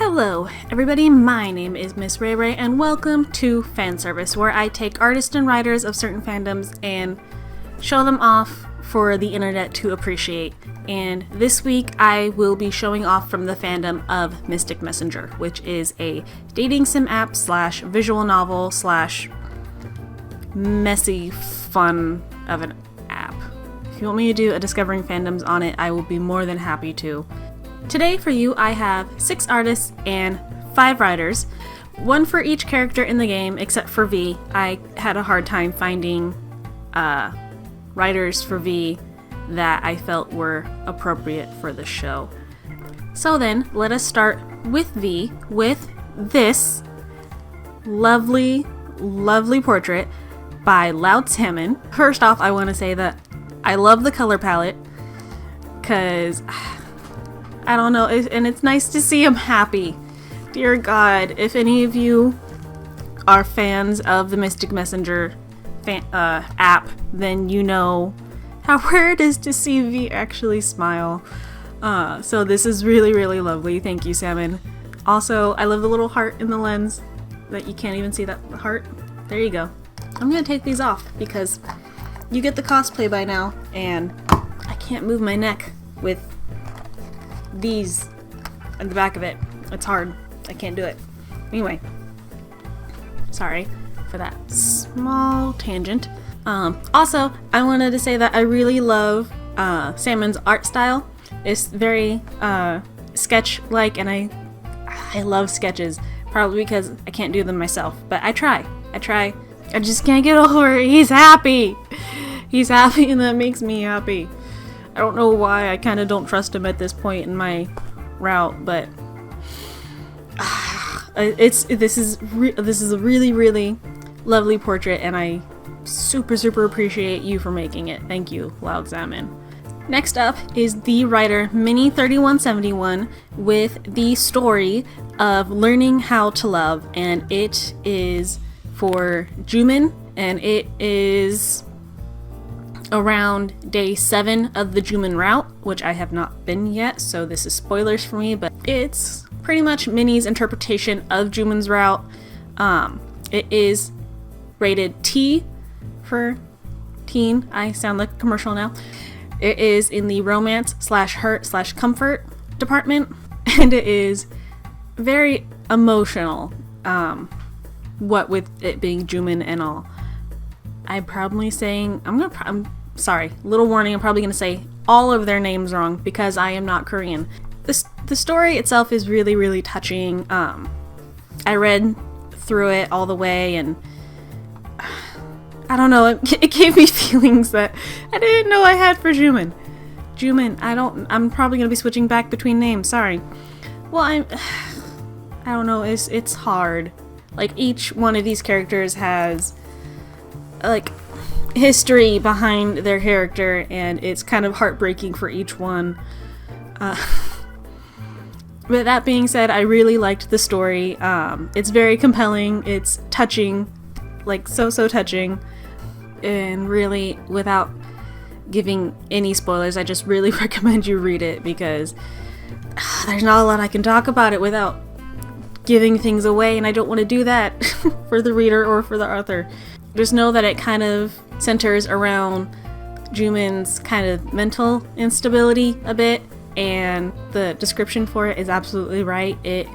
Hello everybody, my name is MsRheyRhey and welcome to Fan Service, where I take artists and writers of certain fandoms and show them off for the internet to appreciate. And this week I will be showing off from the fandom of Mystic Messenger, which is a dating sim app slash visual novel slash messy fun of an app. If you want me to do a discovering fandoms on it, I will be more than happy to. Today for you I have 6 artists and 5 writers, one for each character in the game except for V. I had a hard time finding writers for V that I felt were appropriate for the show. So then, let us start with V with this lovely, lovely portrait by Loud Salmon. First off, I want to say that I love the color palette because I don't know, and it's nice to see him happy. Dear God, if any of you are fans of the Mystic Messenger app, then you know how rare it is to see V actually smile. So this is really, really lovely. Thank you, Salmon. Also, I love the little heart in the lens that you can't even see that heart. There you go. I'm gonna take these off because you get the cosplay by now, and I can't move my neck with these at the back of it. It's hard. I can't do it. Anyway, sorry for that small tangent. Also, I wanted to say that I really love Salmon's art style. It's very sketch-like, and I love sketches, probably because I can't do them myself, but I try. I just can't get over it. He's happy. He's happy, and that makes me happy. I don't know why. I kind of don't trust him at this point in my route, but this is a really, really lovely portrait, and I super appreciate you for making it. Thank you, Loud Salmon. Next up is the writer Mini3171 with the story of Learning How to Love, and it is for Jumin, and it is around day 7 of the Jumin route, which I have not been yet, so this is spoilers for me, but it's pretty much Minnie's interpretation of Jumin's route. It is rated T for teen. I sound like a commercial now. It is in the romance slash hurt slash comfort department, and it is very emotional, what with it being Jumin and all. I'm probably saying, I'm sorry, little warning, I'm probably going to say all of their names wrong because I am not Korean. The story itself is really, really touching. I read through it all the way, and I don't know, it gave me feelings that I didn't know I had for Jumin. I'm probably going to be switching back between names, sorry. Well, I don't know, it's hard. Like, each one of these characters has like history behind their character, and it's kind of heartbreaking for each one. But that being said, I really liked the story. It's very compelling, it's touching, like so touching, and really, without giving any spoilers, I just really recommend you read it because there's not a lot I can talk about it without giving things away, and I don't want to do that for the reader or for the author. Just know that it kind of centers around Jumin's kind of mental instability a bit, and the description for it is absolutely right. It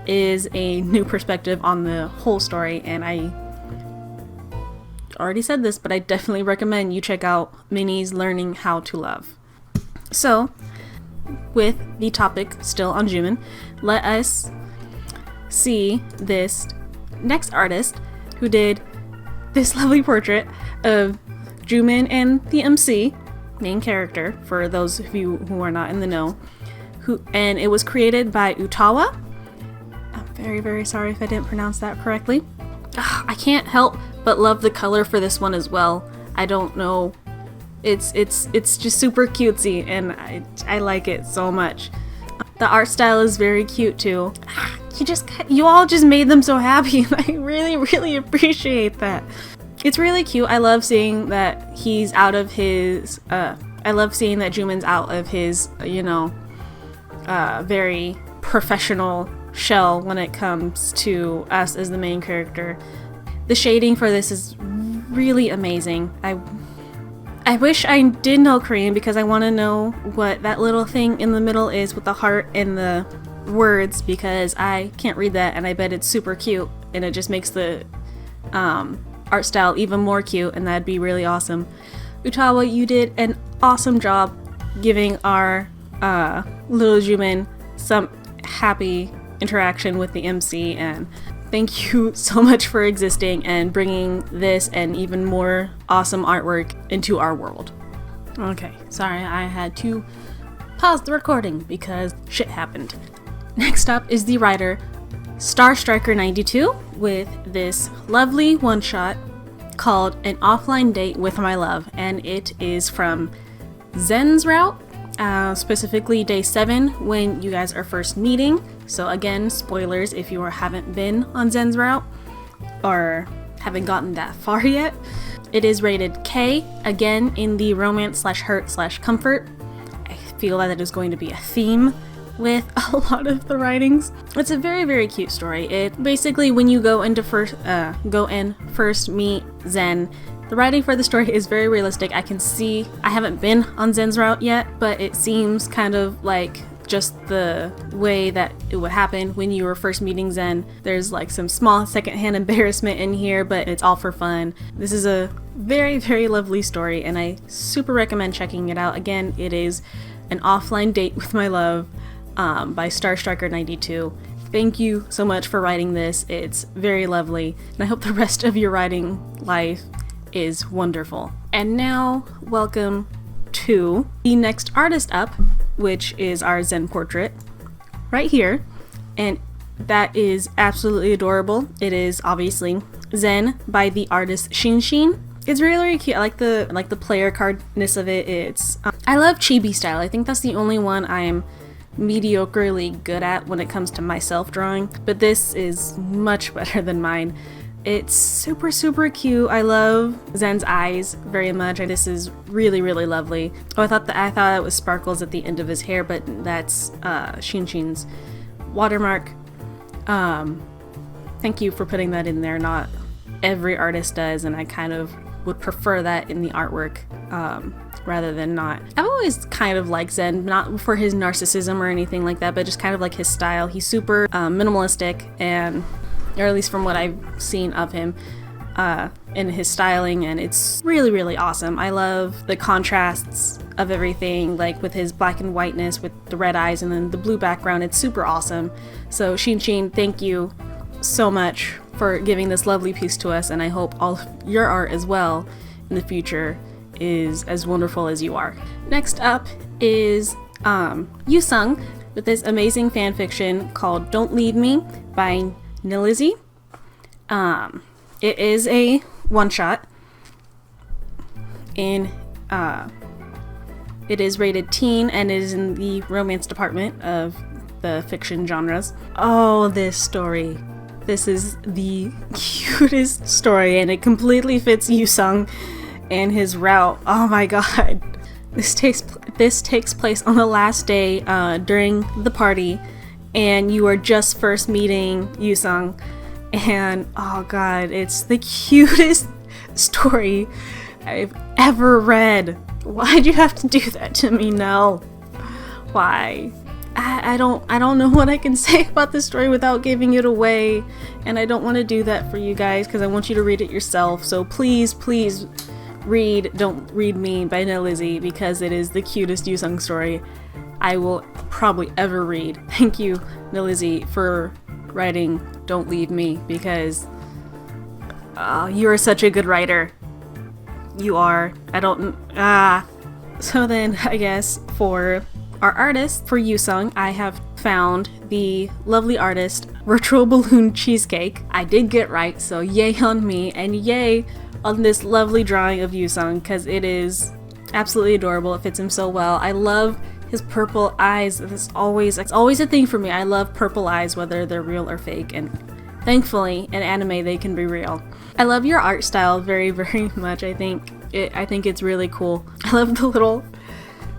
is a new perspective on the whole story, and I already said this, but I definitely recommend you check out Minnie's Learning How to Love. So, with the topic still on Jumin, let us see this next artist who did this lovely portrait of Jumin and the MC, main character, for those of you who are not in the know, and it was created by Gutawa. I'm very, very sorry if I didn't pronounce that correctly. I can't help but love the color for this one as well. I don't know, it's just super cutesy, and I like it so much. The art style is very cute too. You all just made them so happy, and I really, really appreciate that. It's really cute. I love seeing that he's out of his, I love seeing that Jumin's out of his, very professional shell when it comes to us as the main character. The shading for this is really amazing. I wish I did know Korean because I want to know what that little thing in the middle is with the heart and the words, because I can't read that, and I bet it's super cute and it just makes the art style even more cute, and that'd be really awesome. Gutawa, you did an awesome job giving our little Jumin some happy interaction with the MC, and thank you so much for existing and bringing this and even more awesome artwork into our world. Okay, sorry, I had to pause the recording because shit happened. Next up is the writer StarStriker92 with this lovely one-shot called An Offline Date with My Love, and it is from Zen's route, specifically day 7 when you guys are first meeting. So again, spoilers if you haven't been on Zen's route or haven't gotten that far yet. It is rated K, again in the romance/hurt/comfort. I feel that it is going to be a theme with a lot of the writings. It's a very, very cute story. It basically, when you go and first meet Zen, the writing for the story is very realistic. I can see, I haven't been on Zen's route yet, but it seems kind of like just the way that it would happen when you were first meeting Zen. There's like some small secondhand embarrassment in here, but it's all for fun. This is a very, very lovely story, and I super recommend checking it out. Again, it is An Offline Date with My Love by StarStriker92. Thank you so much for writing this. It's very lovely, and I hope the rest of your writing life is wonderful. And now, welcome to the next artist up, which is our Zen portrait right here, and that is absolutely adorable. It is obviously Zen by the artist Shinshin. It's really, really cute. I like the player cardness of it. It's I love chibi style. I think that's the only one I'm mediocrely good at when it comes to myself drawing, but this is much better than mine. It's super, super cute. I love Zen's eyes very much, and this is really, really lovely. Oh, I thought it was sparkles at the end of his hair, but that's Shinshin's watermark. Thank you for putting that in there. Not every artist does, and I kind of would prefer that in the artwork rather than not. I've always kind of liked Zen, not for his narcissism or anything like that, but just kind of like his style. He's super minimalistic, and or at least from what I've seen of him in his styling, and it's really, really awesome. I love the contrasts of everything, like with his black and whiteness with the red eyes and then the blue background. It's super awesome. So Shinshin, thank you so much for giving this lovely piece to us, and I hope all of your art as well in the future is as wonderful as you are. Next up is Yusung with this amazing fan fiction called Don't Leave Me by Nilizzy. It is a one-shot, and it is rated teen, and it is in the romance department of the fiction genres. Oh, this story. This is the cutest story, and it completely fits Yusung and his route. Oh my god. This takes place on the last day during the party, and you are just first meeting Yusung, and oh god, it's the cutest story I've ever read. Why'd you have to do that to me? No. Why? I don't know what I can say about this story without giving it away, and I don't want to do that for you guys because I want you to read it yourself. So please, please read Don't Read Me by Nilizzy, because it is the cutest Yusung story I will probably ever read. Thank you, Nilizzy, for writing Don't Leave Me, because you are such a good writer. You are. So then, I guess, for our artist, for Yusung, I have found the lovely artist Virtual Balloon Cheesecake. I did get right, so yay on me, and yay on this lovely drawing of Yusung, because it is absolutely adorable. It fits him so well. I love his purple eyes. It's always a thing for me. I love purple eyes, whether they're real or fake, and thankfully in anime they can be real. I love your art style very, very much. I think it's really cool. I love the little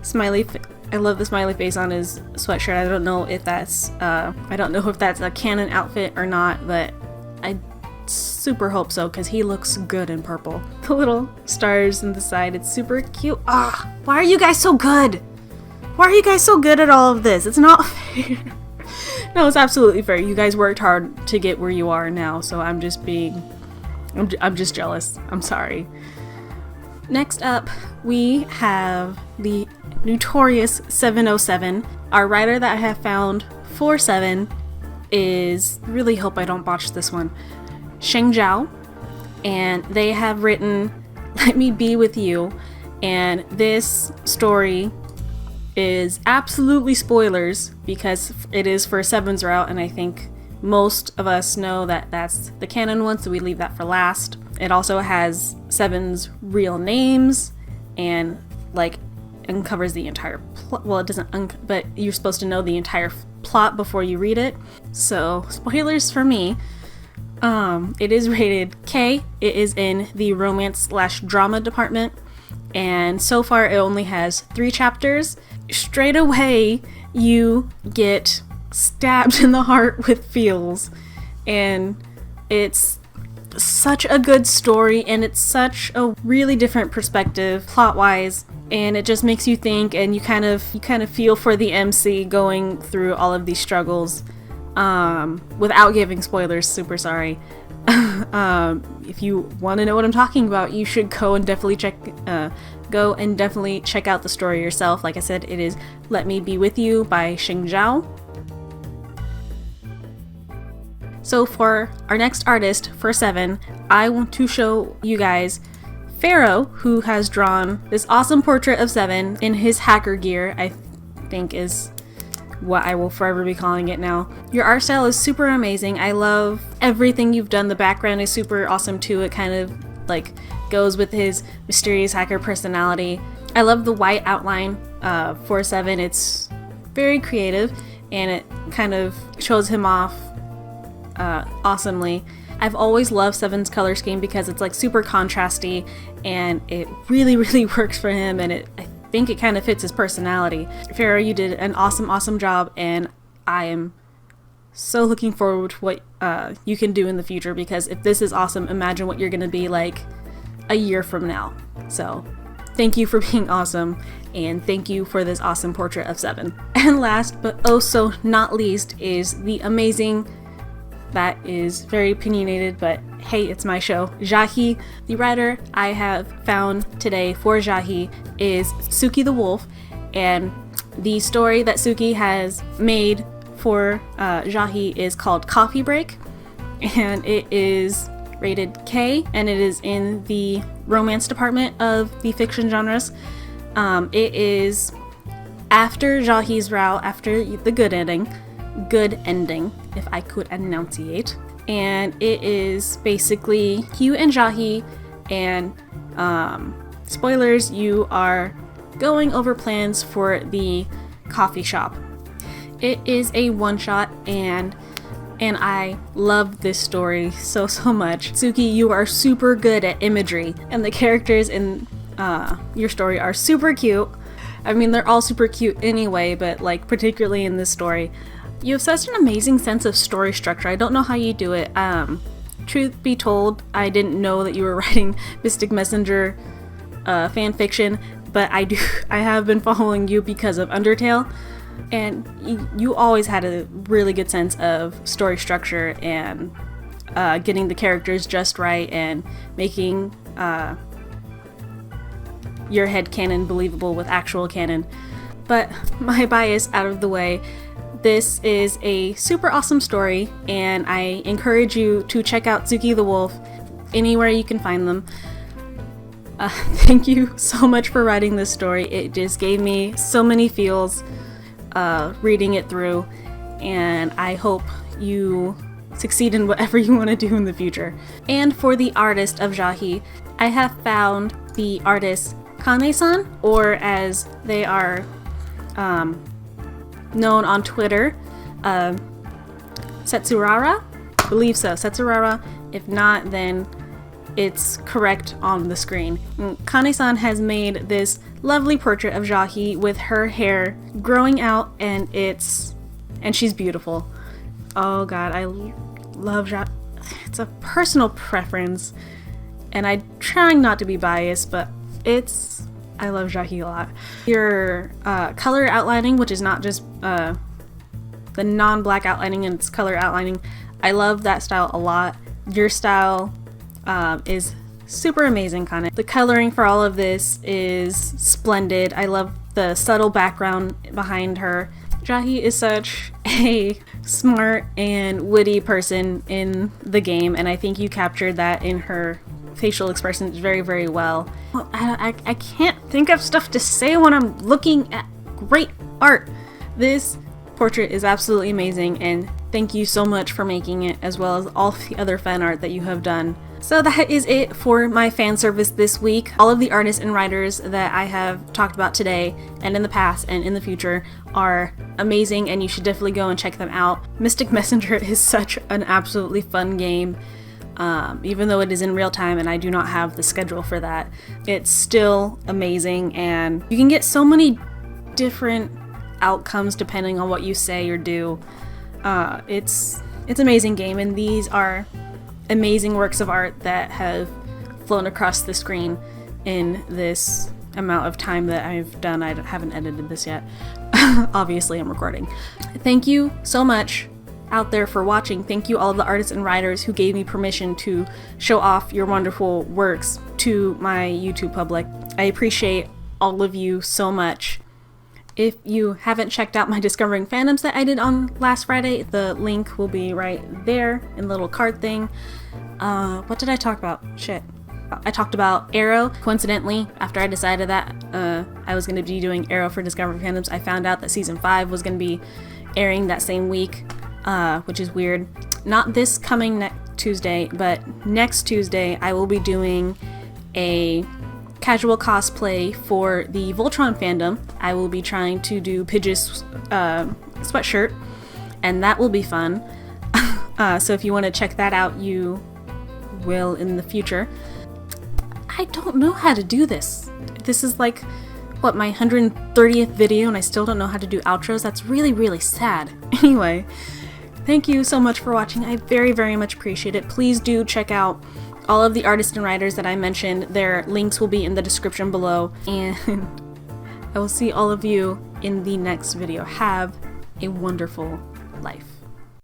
smiley I love the smiley face on his sweatshirt. I don't know if that's a canon outfit or not, but I super hope so because he looks good in purple. The little stars in the side, it's super cute. Why are you guys so good? Why are you guys so good at all of this? It's not fair. No, it's absolutely fair. You guys worked hard to get where you are now, so I'm just jealous. I'm sorry. Next up, we have the notorious 707. Our writer that I have found for 7 is, really hope I don't botch this one, Sheng Zhao, and they have written Let Me Be With You, and this story is absolutely spoilers because it is for 7's route, and I think most of us know that that's the canon one, so we leave that for last. It also has 7's real names and like uncovers the entire plot. Well, it doesn't, but you're supposed to know the entire plot before you read it. So spoilers for me. It is rated K. It is in the romance/drama department, and so far it only has 3 chapters. Straight away, you get stabbed in the heart with feels, and it's such a good story, and it's such a really different perspective plot-wise, and it just makes you think, and you kind of feel for the MC going through all of these struggles. Without giving spoilers, super sorry. If you want to know what I'm talking about, you should go and definitely check out the story yourself. Like I said, it is Let Me Be With You by Sheng Zhao. So for our next artist for 7, I want to show you guys Pharaoh, who has drawn this awesome portrait of 7 in his hacker gear, I think is what I will forever be calling it now. Your art style is super amazing. I love everything you've done. The background is super awesome too. It kind of like goes with his mysterious hacker personality. I love the white outline for 7. It's very creative and it kind of shows him off awesomely. I've always loved 7's color scheme because it's like super contrasty and it really, really works for him, and I think it kind of fits his personality. Pharaoh, you did an awesome job, and I am so looking forward to what you can do in the future, because if this is awesome, imagine what you're gonna be like a year from now. So thank you for being awesome, and thank you for this awesome portrait of 7. And last but oh so not least is the amazing, that is very opinionated, but hey, it's my show, Jockey. The writer I have found today for Jockey is Suki the Wolf, and the story that Suki has made for Jockey is called Coffee Break, and it is rated K, and it is in the romance department of the fiction genres. It is after Jockey's route, after the good ending, if I could enunciate, and it is basically you and Jockey, and spoilers, you are going over plans for the coffee shop. It is a one-shot, and I love this story so much. Suki, you are super good at imagery, and the characters in your story are super cute. I mean, they're all super cute anyway, but like particularly in this story, you have such an amazing sense of story structure. I don't know how you do it. Truth be told, I didn't know that you were writing Mystic Messenger fan fiction, but I have been following you because of Undertale, and you always had a really good sense of story structure and getting the characters just right and making your headcanon believable with actual canon. But my bias out of the way, this is a super awesome story, and I encourage you to check out Suki the Wolf anywhere you can find them. Thank you so much for writing this story. It just gave me so many feels reading it through, and I hope you succeed in whatever you want to do in the future. And for the artist of Jockey, I have found the artist Kane-san, or as they are known on Twitter, Setsurara? I believe so, Setsurara. If not, then it's correct on the screen. Kane-san has made this lovely portrait of Jockey with her hair growing out, and she's beautiful. Oh god, I love Jockey. It's a personal preference, and I'm trying not to be biased, but I love Jockey a lot. Your color outlining, which is not just the non-black outlining, and it's color outlining, I love that style a lot. Your style is super amazing, Kana. The coloring for all of this is splendid. I love the subtle background behind her. Jockey is such a smart and witty person in the game, and I think you captured that in her facial expressions very, very well. I can't think of stuff to say when I'm looking at great art. This portrait is absolutely amazing, and thank you so much for making it, as well as all the other fan art that you have done. So that is it for my fan service this week. All of the artists and writers that I have talked about today and in the past and in the future are amazing, and you should definitely go and check them out. Mystic Messenger is such an absolutely fun game. Even though it is in real time and I do not have the schedule for that, it's still amazing, and you can get so many different outcomes depending on what you say or do. It's an amazing game, and these are amazing works of art that have flown across the screen in this amount of time that I've done. I haven't edited this yet. Obviously, I'm recording. Thank you so much out there for watching. Thank you all of the artists and writers who gave me permission to show off your wonderful works to my YouTube public. I appreciate all of you so much. If you haven't checked out my Discovering Fandoms that I did on last Friday, the link will be right there in the little card thing. What did I talk about? Shit. I talked about Arrow. Coincidentally, after I decided that I was going to be doing Arrow for Discovering Fandoms, I found out that season 5 was going to be airing that same week, which is weird. Not this coming next Tuesday, but next Tuesday I will be doing a casual cosplay for the Voltron fandom. I will be trying to do Pidge's sweatshirt, and that will be fun. So if you want to check that out, you will in the future. I don't know how to do this. This is like, what, my 130th video, and I still don't know how to do outros? That's really, really sad. Anyway, thank you so much for watching. I very, very much appreciate it. Please do check out all of the artists and writers that I mentioned. Their links will be in the description below, and I will see all of you in the next video. Have a wonderful life.